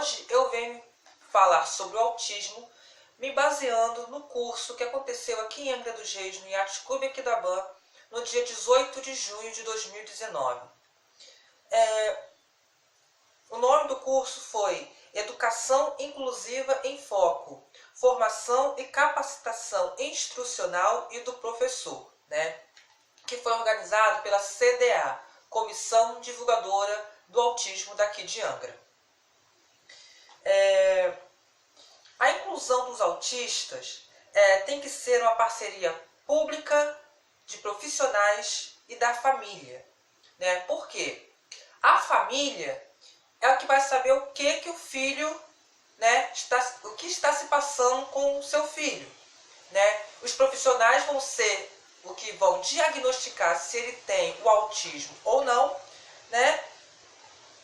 Hoje eu venho falar sobre o autismo, me baseando no curso que aconteceu aqui em Angra dos Reis, no Yacht Clube Aquidauã, no dia 18 de junho de 2019. O nome do curso foi Educação Inclusiva em Foco, Formação e Capacitação Instrucional e do Professor, que foi organizado pela CDA, Comissão Divulgadora do Autismo daqui de Angra. A inclusão dos autistas tem que ser uma parceria pública, de profissionais e da família. Por quê? A família é o que vai saber o que o filho, o que está se passando com o seu filho. Os profissionais vão ser o que vão diagnosticar se ele tem o autismo ou não,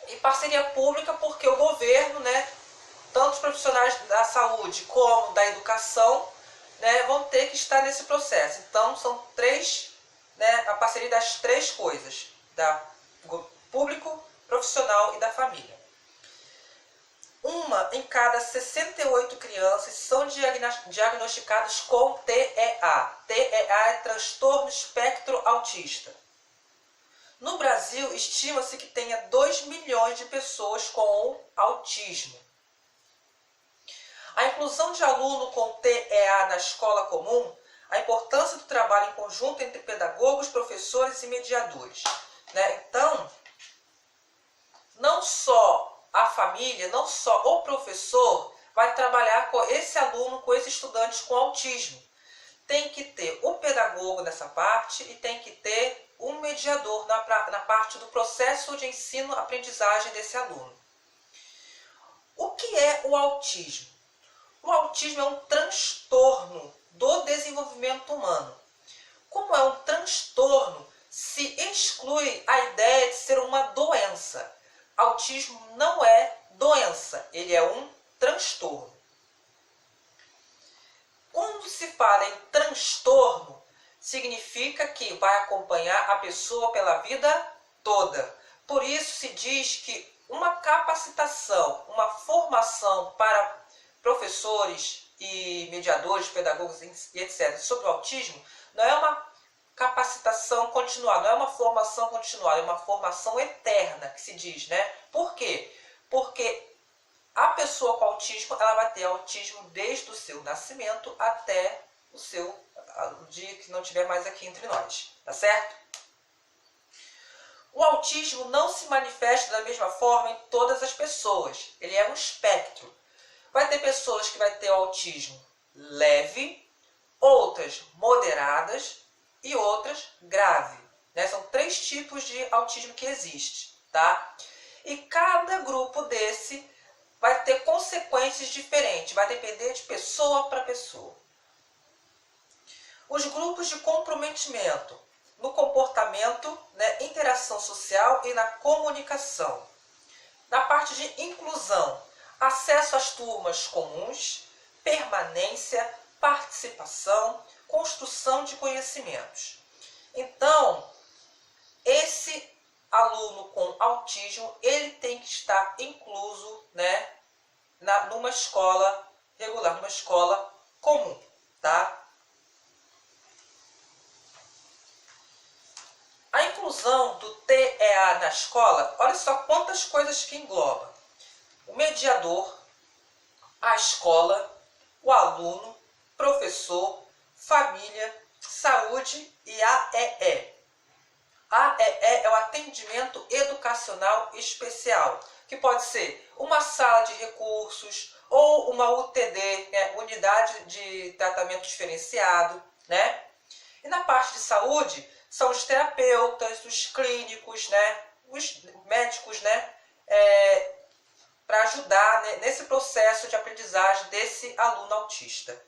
E parceria pública porque o governo, tanto os profissionais da saúde como da educação, vão ter que estar nesse processo. Então, são três, a parceria das três coisas, do público, profissional e da família. Uma em cada 68 crianças são diagnosticadas com TEA. TEA é transtorno espectro autista. No Brasil, estima-se que tenha 2 milhões de pessoas com autismo. A inclusão de aluno com TEA na escola comum, a importância do trabalho em conjunto entre pedagogos, professores e mediadores. Então, não só a família, não só o professor vai trabalhar com esse aluno, com esses estudantes com autismo. Tem que ter o pedagogo nessa parte e tem que ter um mediador na parte do processo de ensino-aprendizagem desse aluno. O que é o autismo? O autismo é um transtorno do desenvolvimento humano. Como é um transtorno, se exclui a ideia de ser uma doença. Autismo não é doença, ele é um transtorno. Quando se fala em transtorno, significa que vai acompanhar a pessoa pela vida toda. Por isso se diz que uma capacitação, uma formação para professores e mediadores, pedagogos e etc. sobre o autismo, não é uma capacitação continuada, não é uma formação continuada, é uma formação eterna, que se diz, Por quê? Porque a pessoa com autismo, ela vai ter autismo desde o seu nascimento até o dia que não estiver mais aqui entre nós, tá certo? O autismo não se manifesta da mesma forma em todas as pessoas, ele é um espectro. Vai ter pessoas que vai ter autismo leve, outras moderadas e outras grave. São 3 tipos de autismo que existe, tá? E cada grupo desse vai ter consequências diferentes, vai depender de pessoa para pessoa. Os grupos de comprometimento no comportamento, interação social e na comunicação. Na parte de inclusão, acesso às turmas comuns, permanência, participação, construção de conhecimentos. Então, esse aluno com autismo, ele tem que estar incluso, numa escola regular, numa escola comum, tá? A inclusão do TEA na escola, olha só quantas coisas que engloba. O mediador, a escola, o aluno, professor, família, saúde e AEE. AEE é o atendimento educacional especial, que pode ser uma sala de recursos ou uma UTD, unidade de tratamento diferenciado, E na parte de saúde, são os terapeutas, os clínicos, os médicos, para ajudar nesse processo de aprendizagem desse aluno autista.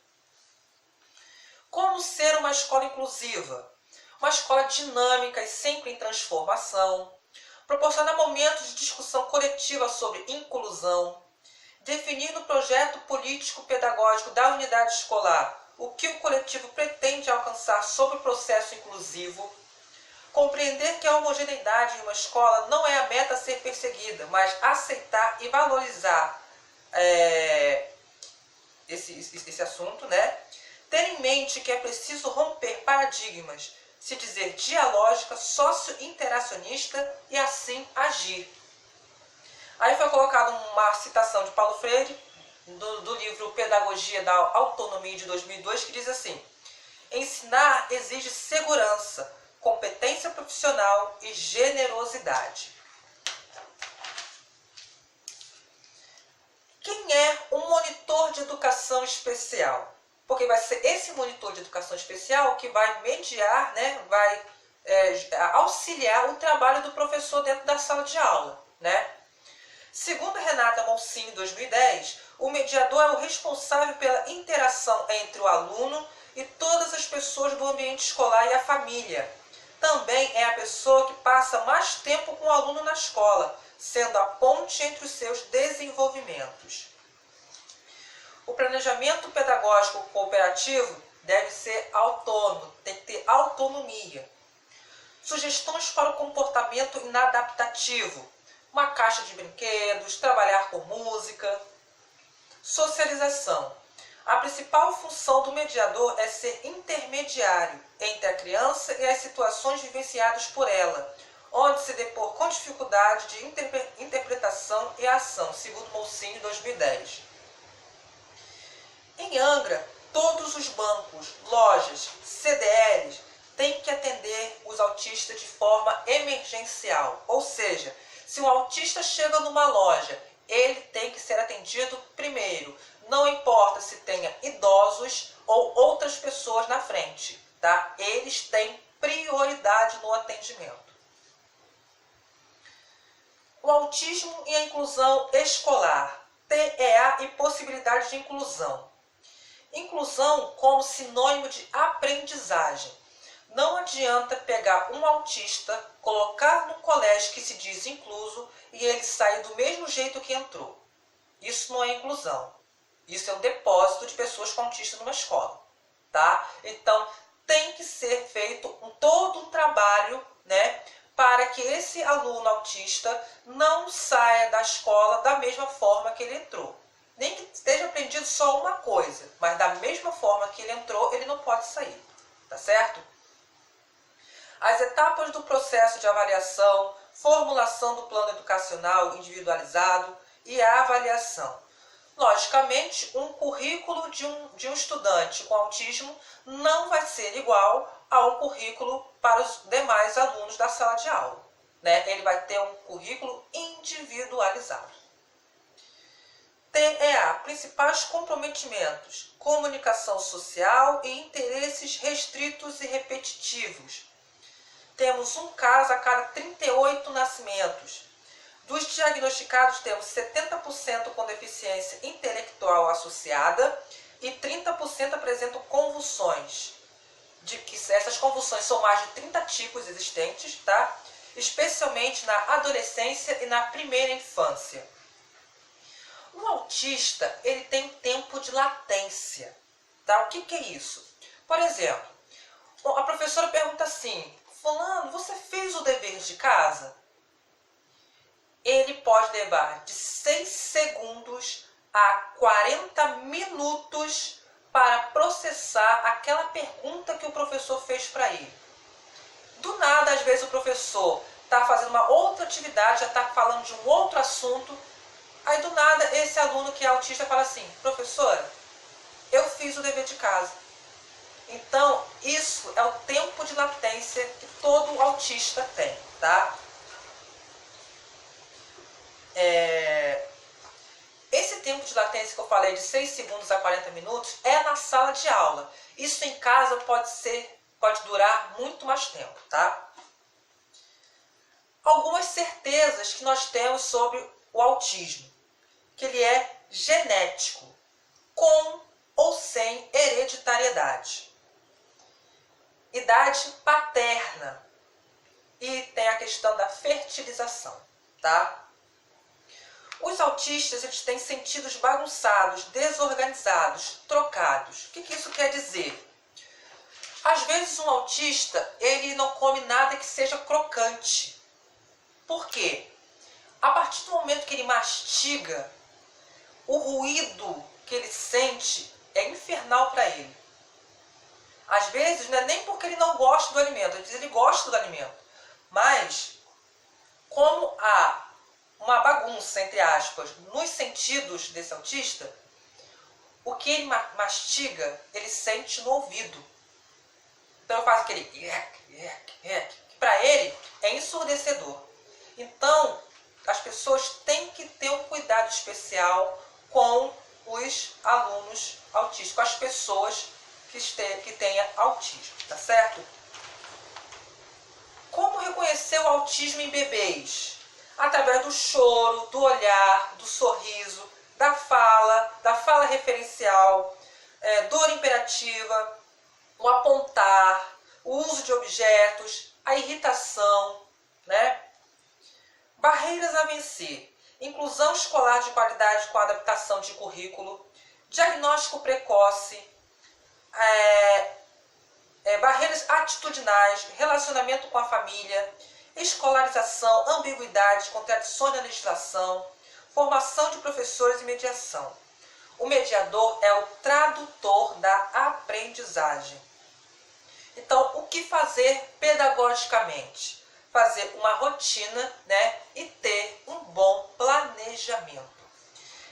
Como ser uma escola inclusiva? Uma escola dinâmica e sempre em transformação, proporcionar momentos de discussão coletiva sobre inclusão, definir no projeto político-pedagógico da unidade escolar o que o coletivo pretende alcançar sobre o processo inclusivo, compreender que a homogeneidade em uma escola não é a meta a ser perseguida, mas aceitar e valorizar esse assunto, né? Ter em mente que é preciso romper paradigmas, se dizer dialógica, socio-interacionista e assim agir. Aí foi colocada uma citação de Paulo Freire, do livro Pedagogia da Autonomia de 2002, que diz assim: ensinar exige segurança, competência profissional e generosidade. Quem é um monitor de educação especial? Porque vai ser esse monitor de educação especial que vai mediar, né, vai auxiliar o trabalho do professor dentro da sala de aula, né? Segundo Renata Moncini, 2010, o mediador é o responsável pela interação entre o aluno e todas as pessoas do ambiente escolar e a família. Também é a pessoa que passa mais tempo com o aluno na escola, sendo a ponte entre os seus desenvolvimentos. O planejamento pedagógico cooperativo deve ser autônomo, tem que ter autonomia. Sugestões para o comportamento inadaptativo: uma caixa de brinquedos, trabalhar com música. Socialização. A principal função do mediador é ser intermediário entre a criança e as situações vivenciadas por ela, onde se depor com dificuldade de interpretação e ação, segundo Moncini, 2010. Em Angra, todos os bancos, lojas, CDLs têm que atender os autistas de forma emergencial. Ou seja, se um autista chega numa loja, ele tem que ser atendido primeiro. Não importa se tenha idosos ou outras pessoas na frente, tá? Eles têm prioridade no atendimento. O autismo e a inclusão escolar, TEA e possibilidade de inclusão. Inclusão como sinônimo de aprendizagem. Não adianta pegar um autista, colocar no colégio que se diz incluso e ele sair do mesmo jeito que entrou. Isso não é inclusão. Isso é um depósito de pessoas com autistas numa escola, tá? Então, tem que ser feito todo um trabalho, né, para que esse aluno autista não saia da escola da mesma forma que ele entrou. Nem que esteja aprendido só uma coisa, mas da mesma forma que ele entrou, ele não pode sair, tá certo? As etapas do processo de avaliação, formulação do plano educacional individualizado e a avaliação. Logicamente, um currículo de um estudante com autismo não vai ser igual a um currículo para os demais alunos da sala de aula, né? Ele vai ter um currículo individualizado. TEA, principais comprometimentos: comunicação social e interesses restritos e repetitivos. Temos um caso a cada 38 nascimentos. Dos diagnosticados, temos 70% com deficiência intelectual associada e 30% apresentam convulsões. Essas convulsões são mais de 30 tipos existentes, tá? Especialmente na adolescência e na primeira infância. O autista, ele tem um tempo de latência, tá? O que é isso? Por exemplo, a professora pergunta assim: fulano, você fez o dever de casa? Ele pode levar de 6 segundos a 40 minutos para processar aquela pergunta que o professor fez para ele. Do nada, às vezes o professor está fazendo uma outra atividade, já está falando de um outro assunto. Aí do nada, esse aluno que é autista fala assim: professora, eu fiz o dever de casa. Então, isso é o tempo de latência que todo autista tem, tá? Esse tempo de latência que eu falei, de 6 segundos a 40 minutos, é na sala de aula. Isso em casa pode durar muito mais tempo, tá? Algumas certezas que nós temos sobre o autismo: que ele é genético, com ou sem hereditariedade. Idade paterna. E tem a questão da fertilização, tá? Os autistas, eles têm sentidos bagunçados, desorganizados, trocados. O que isso quer dizer? Às vezes um autista, ele não come nada que seja crocante. Por quê? A partir do momento que ele mastiga, o ruído que ele sente é infernal para ele. Às vezes, não é nem porque ele não gosta do alimento, às vezes ele gosta do alimento. Mas, como há uma bagunça, entre aspas, nos sentidos desse autista, o que ele mastiga, ele sente no ouvido. Então eu faço aquele que para ele é ensurdecedor. Então, as pessoas têm que ter um cuidado especial com os alunos autistas, com as pessoas que tenham autismo, tá certo? Como reconhecer o autismo em bebês? Através do choro, do olhar, do sorriso, da fala referencial, dor imperativa, o apontar, o uso de objetos, a irritação, né? Barreiras a vencer. Inclusão escolar de qualidade com adaptação de currículo, diagnóstico precoce, barreiras atitudinais, relacionamento com a família, escolarização, ambiguidade, contradições na legislação, formação de professores e mediação. O mediador é o tradutor da aprendizagem. Então, o que fazer pedagogicamente? Fazer uma rotina, né, e ter um bom planejamento.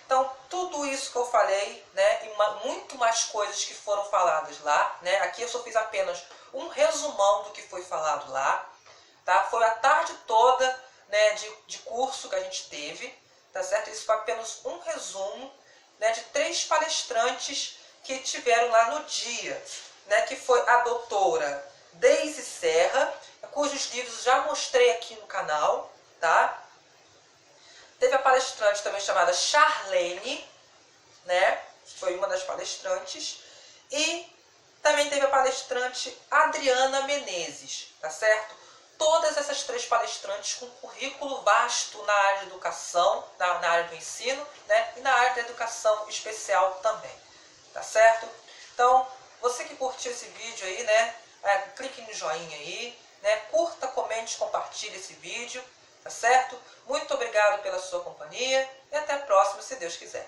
Então, tudo isso que eu falei, né, e muito mais coisas que foram faladas lá, né, aqui eu só fiz apenas um resumão do que foi falado lá, tá? Foi a tarde toda, né, de curso que a gente teve, tá certo? Isso foi apenas um resumo, né, de 3 palestrantes que tiveram lá no dia, né, que foi a doutora Deise Serra, cujos livros já mostrei aqui no canal, tá? Teve a palestrante também chamada Charlene, né? Foi uma das palestrantes. E também teve a palestrante Adriana Menezes, tá certo? Todas essas 3 palestrantes com currículo vasto na área de educação, na área do ensino, né? E na área da educação especial também, tá certo? Então, você que curtiu esse vídeo aí, né? Clique no joinha aí, né? Curta, comente, compartilhe esse vídeo, tá certo? Muito obrigado pela sua companhia e até a próxima, se Deus quiser.